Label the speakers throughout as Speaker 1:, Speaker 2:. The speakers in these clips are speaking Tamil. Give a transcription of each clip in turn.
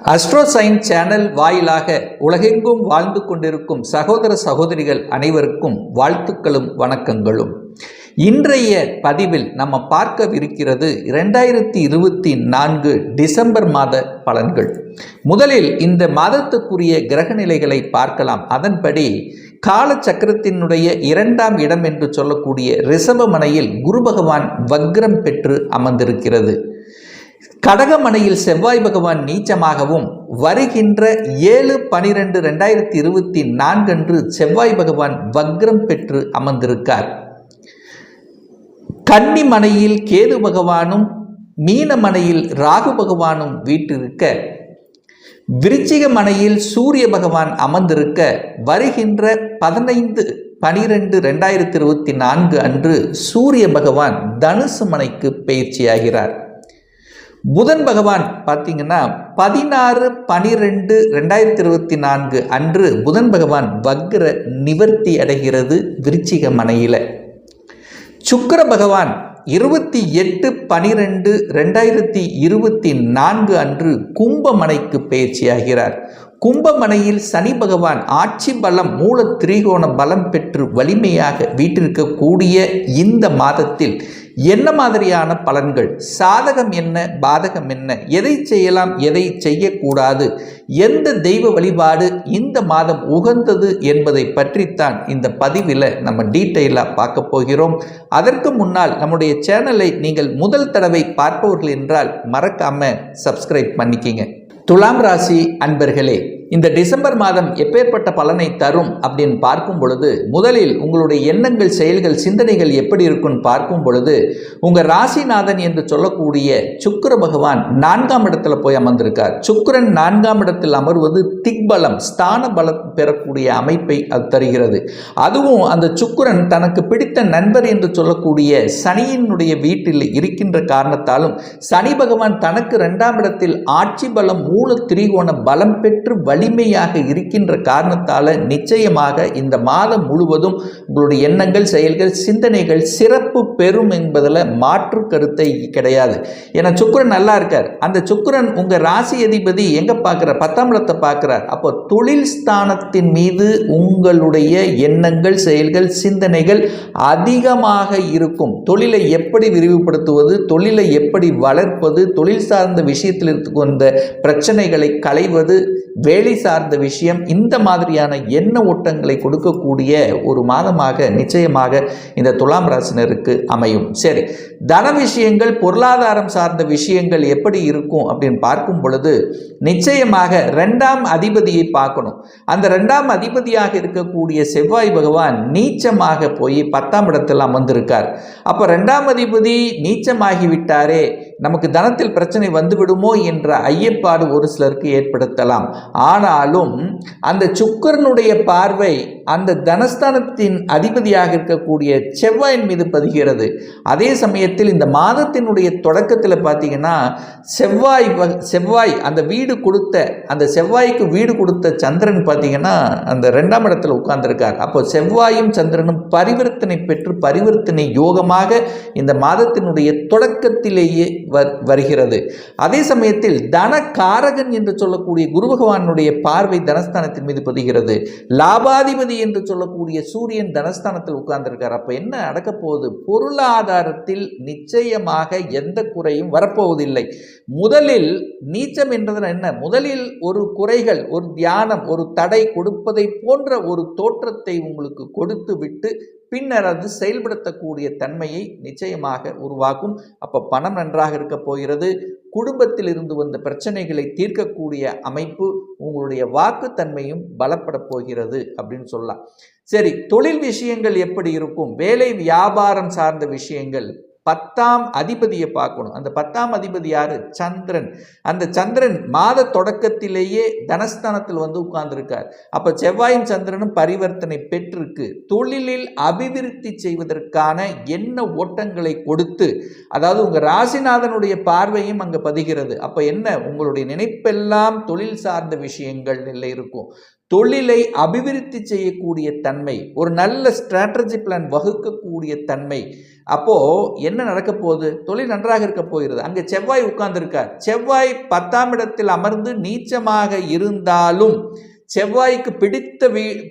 Speaker 1: அஸ்ட்ரோசைன் சேனல் வாயிலாக உலகெங்கும் வாழ்ந்து கொண்டிருக்கும் சகோதர சகோதரிகள் அனைவருக்கும் வாழ்த்துக்களும் வணக்கங்களும். இன்றைய பதிவில் நம்ம பார்க்கவிருக்கிறது 2024 டிசம்பர் மாத பலன்கள். முதலில் இந்த மாதத்துக்குரிய கிரக நிலைகளை பார்க்கலாம். அதன்படி காலச்சக்கரத்தினுடைய 2ஆம் இடம் என்று சொல்லக்கூடிய ரிஷபமனையில் குரு பகவான் வக்ரம் பெற்று அமர்ந்திருக்கிறது. கடகமனையில் செவ்வாய் பகவான் நீச்சமாகவும் வருகின்ற 7/12/2024 அன்று செவ்வாய் பகவான் வக்ரம் பெற்று அமர்ந்திருக்கார். கன்னிமனையில் கேது பகவானும் மீனமனையில் ராகு பகவானும் வீற்றிருக்க, விருச்சிக மனையில் சூரிய பகவான் அமர்ந்திருக்க, வருகின்ற 15/12/2024 அன்று சூரிய பகவான் தனுசு மனைக்கு பயிற்சியாகிறார். புதன் பகவான் பார்த்தீங்கன்னா 16/12/2024 அன்று புதன் பகவான் வக்ர நிவர்த்தி அடைகிறது விருச்சிக மனையில. சுக்கிர பகவான் 28/12/2024 அன்று கும்பமனைக்கு பயிற்சியாகிறார். கும்பமனையில் சனி பகவான் ஆட்சி பலம் மூல திரிகோண பலம் பெற்று வலிமையாக வீற்றிருக்கக்கூடிய இந்த மாதத்தில் என்ன மாதிரியான பலன்கள், சாதகம் என்ன, பாதகம் என்ன, எதை செய்யலாம், எதை செய்யக்கூடாது, எந்த தெய்வ வழிபாடு இந்த மாதம் உகந்தது என்பதை பற்றித்தான் இந்த பதிவில் நம்ம டீட்டெயிலாக பார்க்க போகிறோம். அதற்கு முன்னால் நம்முடைய சேனலை நீங்கள் முதல் தடவை பார்ப்பவர்கள் என்றால் மறக்காம சப்ஸ்கிரைப் பண்ணிக்கிங்க. துலாம் ராசி அன்பர்களே, இந்த டிசம்பர் மாதம் எப்பேற்பட்ட பலனை தரும் அப்படின்னு பார்க்கும் பொழுது, முதலில் உங்களுடைய எண்ணங்கள், செயல்கள், சிந்தனைகள் எப்படி இருக்குன்னு பார்க்கும் பொழுது, உங்கள் ராசிநாதன் என்று சொல்லக்கூடிய சுக்கிர பகவான் 4ஆம் இடத்துல போய் அமர்ந்திருக்கார். சுக்கிரன் 4ஆம் இடத்தில் அமர்வது திக்பலம், ஸ்தான பலம் பெறக்கூடிய அமைப்பை அது தருகிறது. அதுவும் அந்த சுக்கிரன் தனக்கு பிடித்த நண்பர் என்று சொல்லக்கூடிய சனியினுடைய வீட்டில் இருக்கின்ற காரணத்தாலும், சனி பகவான் தனக்கு 2ஆம் இடத்தில் ஆட்சி பலம் மூல திரிகோண பலம் பெற்று வலிமையாக இருக்கின்ற காரணத்தால் நிச்சயமாக இந்த மாதம் முழுவதும் உங்களுடைய எண்ணங்கள், செயல்கள், சிந்தனைகள் சிறப்பு பெறும் என்பதில் மாற்று கருத்தை கிடையாது. ஏன்னா சுக்கிரன் நல்லா இருக்கார். அந்த சுக்கிரன் உங்கள் ராசி அதிபதி எங்கே பார்க்குறார்? 10ஆம் இடத்தை பார்க்குறார். அப்போ தொழில் ஸ்தானத்தின் மீது உங்களுடைய எண்ணங்கள், செயல்கள், சிந்தனைகள் அதிகமாக இருக்கும். தொழிலை எப்படி விரிவுபடுத்துவது, தொழிலை எப்படி வளர்ப்பது, தொழில் சார்ந்த விஷயத்தில் இருந்த பிரச்சனைகளை களைவது, வேலை சார்ந்த விஷயம், இந்த மாதிரியான எண்ண ஓட்டங்களை கொடுக்கக்கூடிய ஒரு மாதமாக நிச்சயமாக இந்த துலாம் ராசினருக்கு அமையும். சரி, தன விஷயங்கள், பொருளாதாரம் சார்ந்த விஷயங்கள் எப்படி இருக்கும் அப்படின்னு பார்க்கும் பொழுது, நிச்சயமாக 2ஆம் அதிபதியை பார்க்கணும். அந்த 2ஆம் அதிபதியாக இருக்கக்கூடிய செவ்வாய் பகவான் நீச்சமாக போய் 10ஆம் இடத்தில் அமர்ந்திருக்கார். அப்போ 2ஆம் அதிபதி நீச்சமாகிவிட்டாரே, நமக்கு தனத்தில் பிரச்சனை வந்துவிடுமோ என்ற ஐயப்பாடு ஒரு சிலருக்கு ஏற்படுத்தலாம். ஆனாலும் அந்த சுக்கிரனுடைய பார்வை அந்த தனஸ்தானத்தின் அதிபதியாக இருக்கக்கூடிய செவ்வாயின் மீது பதிகிறது. அதே சமயத்தில் இந்த மாதத்தினுடைய தொடக்கத்தில் பார்த்தீங்கன்னா செவ்வாய் அந்த வீடு கொடுத்த, அந்த செவ்வாய்க்கு வீடு கொடுத்த சந்திரன் பார்த்தீங்கன்னா அந்த 2ஆம் இடத்துல உட்கார்ந்திருக்கார். அப்போ செவ்வாயும் சந்திரனும் பரிவர்த்தனை பெற்று பரிவர்த்தனை யோகமாக இந்த மாதத்தினுடைய தொடக்கத்திலேயே வருகிறது. அதே சமயத்தில் தன காரகன் என்று சொல்லக்கூடிய குரு பகவானுடைய பார்வை தனஸ்தானத்தின் மீது பதிகிறது. லாபாதிபதி என்று சொல்லக்கூடிய சூரியன் தனஸ்தானத்தில் உட்கார்ந்திருக்கார். அப்ப என்ன நடக்க போகுது? பொருளாதாரத்தில் நிச்சயமாக எந்த குறையும் வரப்போவதில்லை. முதலில் நீச்சம் என்றது என்ன? முதலில் ஒரு குறைகள், ஒரு தியானம், ஒரு தடை கொடுப்பதை போன்ற ஒரு தோற்றத்தை உங்களுக்கு கொடுத்து விட்டு பின்னர் அது செயல்படுத்தக்கூடிய தன்மையை நிச்சயமாக உருவாக்கும். அப்போ பணம் நன்றாக இருக்க போகிறது. குடும்பத்தில் இருந்து வந்த பிரச்சனைகளை தீர்க்கக்கூடிய அமைப்பு, உங்களுடைய வாக்குத்தன்மையும் பலப்பட போகிறது அப்படின்னு சொல்லலாம். சரி, தொழில் விஷயங்கள் எப்படி இருக்கும்? வேலை வியாபாரம் சார்ந்த விஷயங்கள், 10ஆம் அதிபதியை பார்க்கணும். அந்த 10ஆம் அதிபதி யாரு? சந்திரன். அந்த சந்திரன் மாத தொடக்கத்திலேயே தனஸ்தானத்தில் வந்து உட்கார்ந்திருக்கார். அப்ப செவ்வாயும் சந்திரனும் பரிவர்த்தனை பெற்றிருக்கு. தொழிலில் அபிவிருத்தி செய்வதற்கான எண்ண ஓட்டங்களை கொடுத்து, அதாவது உங்க ராசிநாதனுடைய பார்வையும் அங்க பதிகிறது. அப்ப என்ன, உங்களுடைய நினைப்பெல்லாம் தொழில் சார்ந்த விஷயங்கள் இருக்கும். தொழிலை அபிவிருத்தி செய்யக்கூடிய தன்மை, ஒரு நல்ல ஸ்ட்ராட்டஜி பிளான் வகுக்கக்கூடிய தன்மை. அப்போ என்ன நடக்க போகுது? தொழில் நன்றாக இருக்க போகிறது. அங்கே செவ்வாய் உட்கார்ந்திருக்கார். செவ்வாய் 10ஆம் இடத்தில் அமர்ந்து நீச்சமாக இருந்தாலும் செவ்வாய்க்கு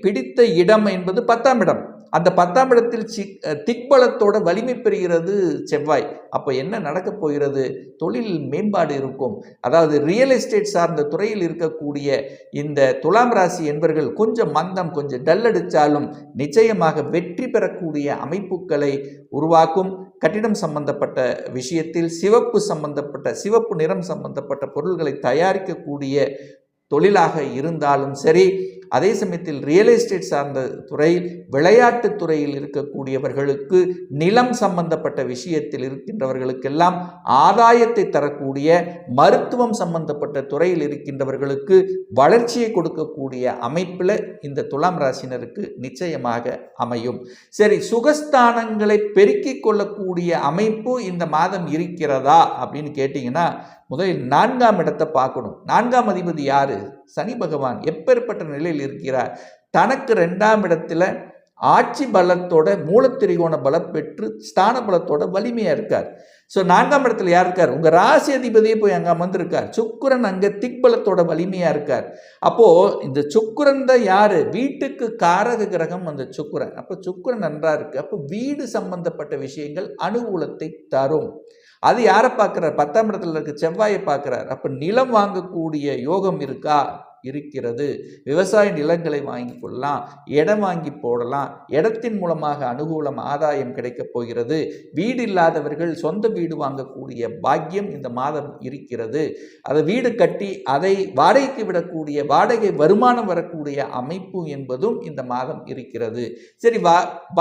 Speaker 1: பிடித்த இடம் என்பது 10ஆம் இடம். அந்த 10ஆம் இடத்தில் திக்பலத்தோட வலிமை பெறுகிறது செவ்வாய். அப்போ என்ன நடக்க போகிறது? தொழில் மேம்பாடு இருக்கும். அதாவது ரியல் எஸ்டேட் சார்ந்த துறையில் இருக்கக்கூடிய இந்த துலாம் ராசி என்பவர்கள் கொஞ்சம் மந்தம், கொஞ்சம் டல் அடித்தாலும் நிச்சயமாக வெற்றி பெறக்கூடிய அமைப்புகளை உருவாக்கும். கட்டிடம் சம்பந்தப்பட்ட விஷயத்தில் சிவப்பு நிறம் சம்பந்தப்பட்ட பொருள்களை தயாரிக்கக்கூடிய தொழிலாக இருந்தாலும் சரி, அதே சமயத்தில் ரியல் எஸ்டேட் சார்ந்த துறை, விளையாட்டுத் துறையில் இருக்கக்கூடியவர்களுக்கு, நிலம் சம்பந்தப்பட்ட விஷயத்தில் இருக்கின்றவர்களுக்கெல்லாம் ஆதாயத்தை தரக்கூடிய, மருத்துவம் சம்பந்தப்பட்ட துறையில் இருக்கின்றவர்களுக்கு வளர்ச்சியை கொடுக்கக்கூடிய அமைப்பில் இந்த துலாம் ராசினருக்கு நிச்சயமாக அமையும். சரி, சுகஸ்தானங்களை பெருக்கிக் கொள்ளக்கூடிய அமைப்பு இந்த மாதம் இருக்கிறதா அப்படின்னு கேட்டிங்கன்னா, முதலில் 4ஆம் இடத்தை பார்க்கணும். 4ஆம் அதிபதி யாரு? சனி பகவான். எப்பேற்பட்ட நிலையில் இருக்கிறார்? தனக்கு 2ஆம் இடத்துல ஆட்சி பலத்தோட மூலத்திரிகோண பலம் பெற்று ஸ்தான பலத்தோட வலிமையா இருக்கார். ஸோ 4ஆம் இடத்துல யார் இருக்கார்? உங்க ராசி அதிபதியே போய் அங்கே அமர்ந்திருக்கார். சுக்கிரன் அங்கே திக்பலத்தோட வலிமையா இருக்கார். அப்போ இந்த சுக்கிரன் தான் யாரு? வீட்டுக்கு காரக கிரகம் அந்த சுக்கிரன். அப்போ சுக்கிரன் நன்றா இருக்கு. அப்போ வீடு சம்பந்தப்பட்ட விஷயங்கள் அனுகூலத்தை தரும். அது யாரை பார்க்கிறார்? 10ஆம் இடத்துல இருக்க செவ்வாயை பார்க்கிறார். அப்ப நிலம் வாங்கக்கூடிய யோகம் இருக்கா? இருக்கிறது. விவசாய நிலங்களை வாங்கி கொள்ளலாம், இடம் வாங்கி போடலாம். இடத்தின் மூலமாக அனுகூலம், ஆதாயம் கிடைக்கப் போகிறது. வீடு இல்லாதவர்கள் சொந்த வீடு வாங்கக்கூடிய பாக்கியம் இந்த மாதம் இருக்கிறது. அதை வீடு கட்டி அதை வாடகைக்கு விடக்கூடிய, வாடகை வருமானம் வரக்கூடிய அமைப்பு என்பதும் இந்த மாதம் இருக்கிறது. சரி,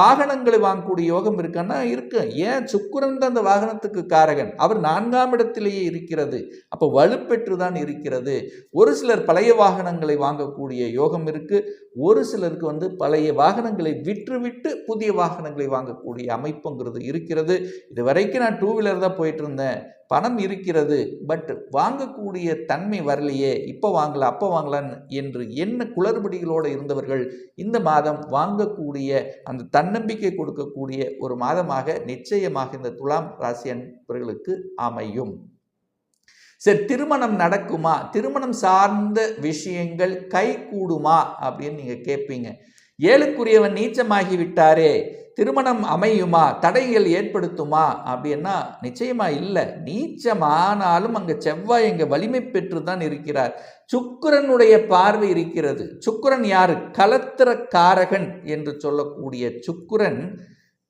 Speaker 1: வாகனங்களை வாங்கக்கூடிய யோகம் இருக்கான்னா இருக்கு. ஏன்? சுக்கிரன் தான் அந்த வாகனத்துக்கு காரகன். அவர் 4ஆம் இடத்திலேயே இருக்கிறது. அப்போ வலுப்பெற்று தான் இருக்கிறது. ஒரு சிலர் பழைய வாகனங்களை வாங்கக்கூடிய யோகம் இருக்கு. ஒரு சிலருக்கு பழைய வாகனங்களை விற்றுவிட்டு புதிய வாகனங்களை வாங்கக்கூடிய அமைப்புங்கிறது இருக்கிறது. இது வரைக்கும் நான் 2 வீலர் தான் போயிட்டு இருந்தேன், பணம் இருக்கிறது, பட் வாங்கக்கூடிய தன்மை வரலையே, இப்போ வாங்கலாம் அப்போ வாங்கலாம் என்று என்ன குளறுபடிகளோடு இருந்தவர்கள் இந்த மாதம் வாங்கக்கூடிய அந்த தன்னம்பிக்கை கொடுக்கக்கூடிய ஒரு மாதமாக நிச்சயமாக இந்த துலாம் ராசி அன்பர்களுக்கு அமையும். சரி, திருமணம் நடக்குமா? திருமணம் சார்ந்த விஷயங்கள் கை கூடுமா அப்படின்னு நீங்க கேட்பீங்க. 7க்குரியவன் நீச்சமாகி விட்டாரே, திருமணம் அமையுமா? தடைகள் ஏற்படுத்துமா அப்படின்னா நிச்சயமா இல்லை. நீச்சமானாலும் அங்க செவ்வாய் அங்க வலிமை பெற்று தான் இருக்கிறார். சுக்கிரனுடைய பார்வை இருக்கிறது. சுக்கிரன் யாரு? கலத்திர காரகன் என்று சொல்லக்கூடிய சுக்கிரன்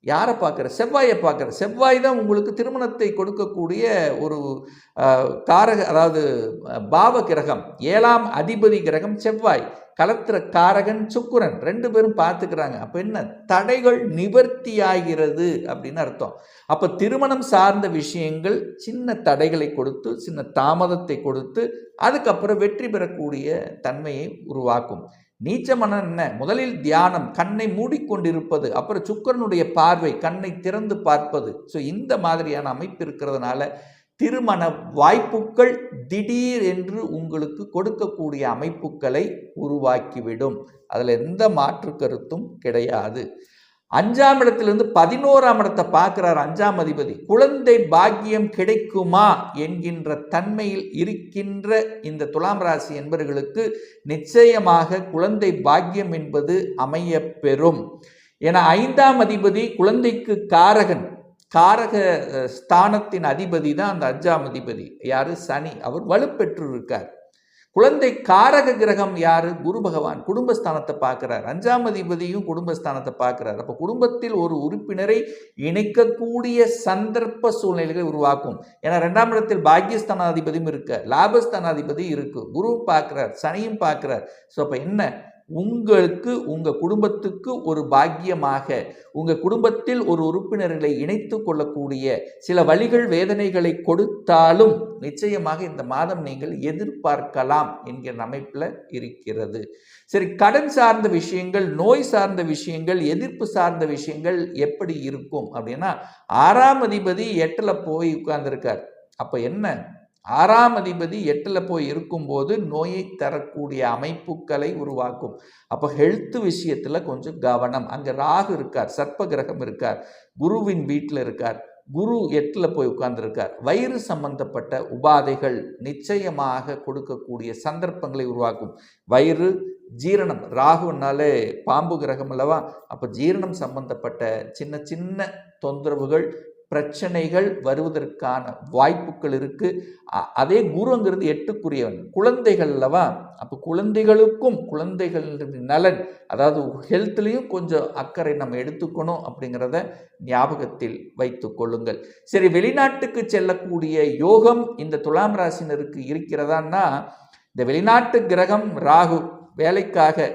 Speaker 1: யாரை பார்க்குற? செவ்வாயை பார்க்குற. செவ்வாய் தான் உங்களுக்கு திருமணத்தை கொடுக்கக்கூடிய ஒரு காரக, அதாவது பாவ கிரகம். 7ஆம் அதிபதி கிரகம் செவ்வாய், கலத்திர காரகன் சுக்கிரன், 2 பேரும் பார்த்துக்கிறாங்க. அப்போ என்ன? தடைகள் நிவர்த்தியாகிறது அப்படின்னு அர்த்தம். அப்போ திருமணம் சார்ந்த விஷயங்கள் சின்ன தடைகளை கொடுத்து, சின்ன தாமதத்தை கொடுத்து, அதுக்கப்புறம் வெற்றி பெறக்கூடிய தன்மையை உருவாக்கும். நீச்சமனம் என்ன? முதலில் தியானம், கண்ணை மூடிக்கொண்டிருப்பது, அப்புறம் சுக்கிரனுடைய பார்வை, கண்ணை திறந்து பார்ப்பது. ஸோ இந்த மாதிரியான அமைப்பு இருக்கிறதுனால திருமண வாய்ப்புகள் திடீர் என்று உங்களுக்கு கொடுக்கக்கூடிய அமைப்புகளை உருவாக்கிவிடும். அதில் எந்த மாற்று கருத்தும் கிடையாது. 5ஆம் இடத்திலிருந்து 11ஆம் இடத்தை பார்க்கிறார் 5ஆம் அதிபதி. குழந்தை பாக்கியம் கிடைக்குமா என்கின்ற தன்மையில் இருக்கின்ற இந்த துலாம் ராசி என்பவர்களுக்கு நிச்சயமாக குழந்தை பாக்கியம் என்பது அமைய பெறும். ஏன்னா 5ஆம் அதிபதி குழந்தைக்கு காரகன், காரக ஸ்தானத்தின் அதிபதி தான் அந்த 5ஆம் அதிபதி. யாரு? சனி. அவர் வலுப்பெற்று இருக்கார். குழந்தை காரக கிரகம் யாரு? குரு பகவான். குடும்பஸ்தானத்தை பார்க்கிறார். 5ஆம் அதிபதியும் குடும்பஸ்தானத்தை பார்க்கிறார். அப்போ குடும்பத்தில் ஒரு உறுப்பினரை இணைக்கக்கூடிய சந்தர்ப்ப சூழ்நிலைகளை உருவாக்கும். ஏன்னா 2ஆம் இடத்தில் பாக்கியஸ்தானாதிபதியும் இருக்கு, லாபஸ்தானாதிபதி இருக்கு, குருவும் பார்க்கிறார், சனியும் பார்க்கிறார். ஸோ அப்போ என்ன? உங்களுக்கு, உங்க குடும்பத்துக்கு ஒரு பாக்கியமாக, உங்க குடும்பத்தில் ஒரு உறுப்பினர்களை இணைத்து கொள்ளக்கூடிய சில வழிகள், வேதனைகளை கொடுத்தாலும் நிச்சயமாக இந்த மாதம் நீங்கள் எதிர்பார்க்கலாம் என்கிற அமைப்பில் இருக்கிறது. சரி, கடன் சார்ந்த விஷயங்கள், நோய் சார்ந்த விஷயங்கள், எதிர்ப்பு சார்ந்த விஷயங்கள் எப்படி இருக்கும் அப்படின்னா, 6ஆம் அதிபதி 8ல் போய் உட்கார்ந்துருக்கார். அப்போ என்ன? 6ஆம் அதிபதி 8ல் போய் இருக்கும்போது நோயை தரக்கூடிய அமைப்புகளை உருவாக்கும். அப்போ ஹெல்த் விஷயத்தில் கொஞ்சம் கவனம். அங்கே ராகு இருக்கார், சர்ப்ப கிரகம் இருக்கார், குருவின் வீட்டில் இருக்கார், குரு 8ல் போய் உட்கார்ந்துருக்கார். வயிறு சம்பந்தப்பட்ட உபாதைகள் நிச்சயமாக கொடுக்கக்கூடிய சந்தர்ப்பங்களை உருவாக்கும். வயிறு, ஜீரணம், ராகுனாலே பாம்பு கிரகம் அல்லவா, அப்போ ஜீரணம் சம்பந்தப்பட்ட சின்ன சின்ன தொந்தரவுகள், பிரச்சனைகள் வருவதற்கான வாய்ப்புகள் இருக்குது. அதே குருங்கிறது 8க்குரியவன், குழந்தைகள் அல்லவா, அப்போ குழந்தைகள் நலன், அதாவது ஹெல்த்லேயும் கொஞ்சம் அக்கறை நம்ம எடுத்துக்கணும் அப்படிங்கிறத ஞாபகத்தில் வைத்து கொள்ளுங்கள். சரி, வெளிநாட்டுக்கு செல்லக்கூடிய யோகம் இந்த துலாம் ராசினருக்கு இருக்கிறதான்னா, இந்த வெளிநாட்டு கிரகம் ராகு வேலைக்காக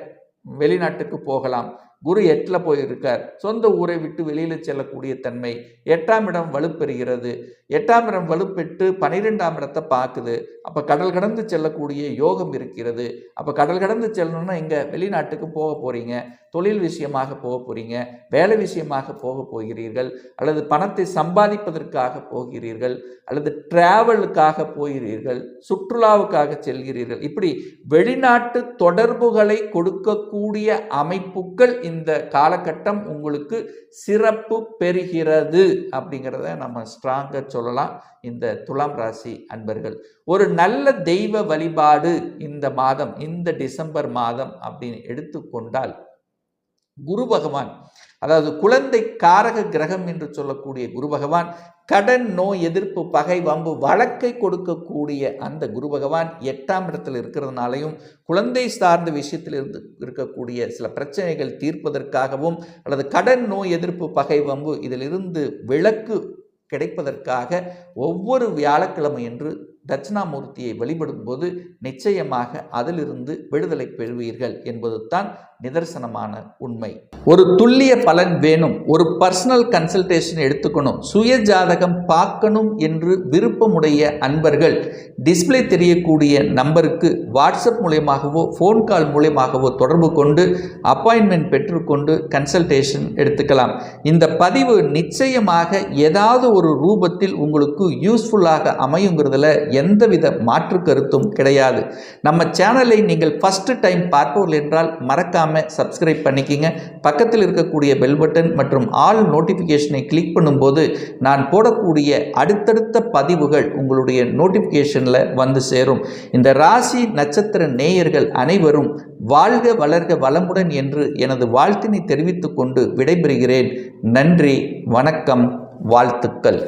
Speaker 1: வெளிநாட்டுக்கு போகலாம். குரு 8ல் போயிருக்கார், சொந்த ஊரை விட்டு வெளியில் செல்லக்கூடிய தன்மை. 8ஆம் இடம் வலுப்பெறுகிறது. 8ஆம் இடம் வலுப்பெற்று 12ஆம் இடத்தை பார்க்குது. அப்போ கடல் கடந்து செல்லக்கூடிய யோகம் இருக்கிறது. அப்போ கடல் கடந்து செல்லணும்னா இங்கே வெளிநாட்டுக்கு போக போகிறீங்க, தொழில் விஷயமாக போக போகிறீங்க, வேலை விஷயமாக போக போகிறீர்கள், அல்லது பணத்தை சம்பாதிப்பதற்காக போகிறீர்கள், அல்லது டிராவலுக்காக போகிறீர்கள், சுற்றுலாவுக்காக செல்கிறீர்கள். இப்படி வெளிநாட்டு தொடர்புகளை கொடுக்கக்கூடிய அமைப்புகள் இந்த காலகட்டம் உங்களுக்கு சிறப்பு பெறுகிறது அப்படிங்கிறத நம்ம ஸ்ட்ராங்காக சொல்லலாம். இந்த துலாம் ராசி அன்பர்கள் ஒரு நல்ல தெய்வ வழிபாடு இந்த மாதம், இந்த டிசம்பர் மாதம் அப்படின்னு எடுத்துக்கொண்டால், குரு பகவான், அதாவது குழந்தை காரக கிரகம் என்று சொல்லக்கூடிய குரு பகவான், கடன், நோய் எதிர்ப்பு, பகை, வம்பு, வழக்கை கொடுக்கக்கூடிய அந்த குரு பகவான் 8ஆம் இடத்தில் இருக்கிறதுனாலையும், குழந்தை சார்ந்த விஷயத்தில் இருக்கக்கூடிய சில பிரச்சனைகள் தீர்ப்பதற்காகவும், அல்லது கடன், நோய் எதிர்ப்பு, பகை, வம்பு இதிலிருந்து விலக்கு கிடைப்பதற்காக ஒவ்வொரு வியாழக்கிழமை என்று தட்சிணாமூர்த்தியை வழிபடும் போது நிச்சயமாக அதிலிருந்து விடுதலை பெறுவீர்கள் என்பது தான் நிதர்சனமான உண்மை. ஒரு துல்லிய பலன் வேணும், ஒரு பர்சனல் கன்சல்டேஷன் எடுத்துக்கணும், சுய ஜாதகம் பார்க்கணும் என்று விருப்பமுடைய அன்பர்கள் டிஸ்பிளே தெரியக்கூடிய நம்பருக்கு வாட்ஸ்அப் மூலமாகவோ ஃபோன் கால் மூலமாகவோ தொடர்பு கொண்டு அப்பாயின்மெண்ட் பெற்றுக்கொண்டு கன்சல்டேஷன் எடுத்துக்கலாம். இந்த பதிவு நிச்சயமாக ஏதாவது ஒரு ரூபத்தில் உங்களுக்கு யூஸ்ஃபுல்லாக அமையுங்கிறதுல எந்தவித மாற்று கருத்தும் கிடையாது. நம்ம சேனலை நீங்கள் ஃபர்ஸ்ட் டைம் பார்ப்பவர்கள் என்றால் மறக்காம சப்ஸ்கிரைப் பண்ணிக்கிங்க. பக்கத்தில் இருக்கக்கூடிய பெல் பட்டன் மற்றும் ஆல் நோட்டிஃபிகேஷனை கிளிக் பண்ணும்போது நான் போடக்கூடிய அடுத்தடுத்த பதிவுகள் உங்களுடைய நோட்டிஃபிகேஷனில் வந்து சேரும். இந்த ராசி நட்சத்திர நேயர்கள் அனைவரும் வாழ்க வளர்க வளமுடன் என்று எனது வாழ்த்தினை தெரிவித்துக் கொண்டு விடைபெறுகிறேன். நன்றி, வணக்கம், வாழ்த்துக்கள்.